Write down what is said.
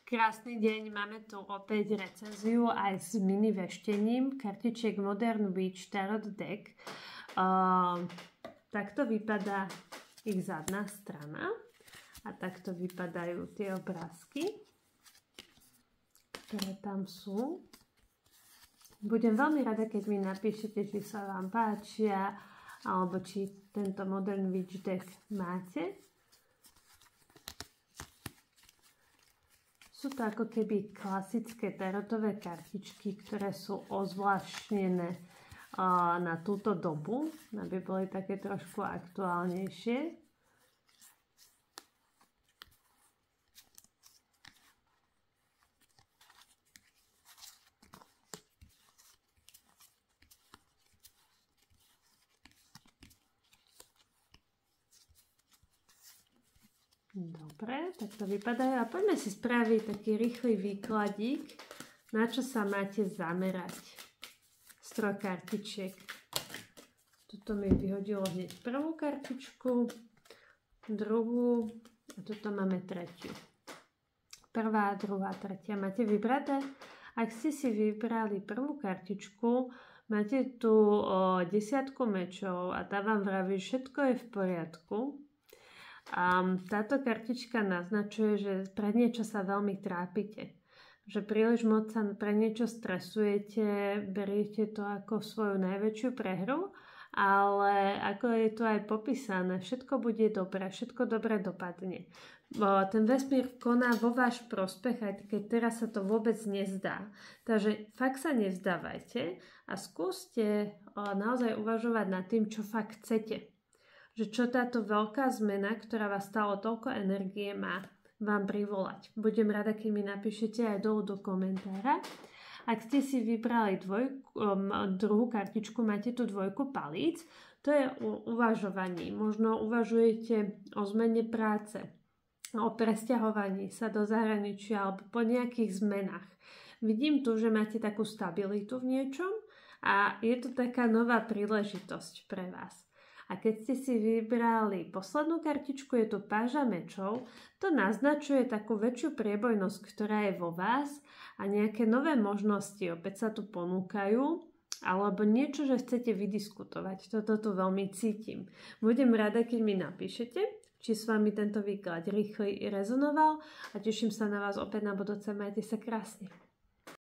Krásny deň, máme tu opäť recenziu aj s mini veštením kartičiek Modern Witch Tarot Deck. Takto vypadá ich zadná strana a takto vypadajú tie obrázky, ktoré tam sú. Budem veľmi rada, keď mi napíšete, či sa vám páčia alebo či tento Modern Witch Deck máte. Sú to ako keby klasické tarotové kartičky, ktoré sú ozvláštnené na túto dobu, aby boli také trošku aktuálnejšie. Dobre, tak to vypadajú. A poďme si spraviť taký rýchly výkladík, na čo sa máte zamerať z 3 kartičiek. Tuto mi vyhodilo hneď prvú kartičku, druhú a tuto máme tretiu. Prvá, druhá, tretia. Máte vybraté? Ak ste si vybrali prvú kartičku, máte tu 10 mečov a tá vám vraví, všetko je v poriadku. A táto kartička naznačuje, že pre niečo sa veľmi trápite. Že príliš moc sa pre niečo stresujete, beriete to ako svoju najväčšiu prehru, ale ako je to aj popísané, všetko bude dobré, všetko dobre dopadne. Ten vesmír koná vo váš prospech, aj keď teraz sa to vôbec nezdá. Takže fakt sa nevzdávajte a skúste naozaj uvažovať nad tým, čo fakt chcete. Že čo táto veľká zmena, ktorá vás stálo toľko energie, má vám privolať. Budem rada, keď mi napíšete aj dolu do komentára. Ak ste si vybrali druhú kartičku, máte tu 2 palíc, to je o uvažovaní. Možno uvažujete o zmene práce, o presťahovaní sa do zahraničia alebo po nejakých zmenách. Vidím tu, že máte takú stabilitu v niečom a je to taká nová príležitosť pre vás. A keď ste si vybrali poslednú kartičku, je tu páža mečov, to naznačuje takú väčšiu priebojnosť, ktorá je vo vás a nejaké nové možnosti opäť sa tu ponúkajú, alebo niečo, že chcete vydiskutovať. Toto tu veľmi cítim. Budem rada, keď mi napíšete, či s vami tento výklad rýchly rezonoval a teším sa na vás opäť na budúce. Majte sa krásne.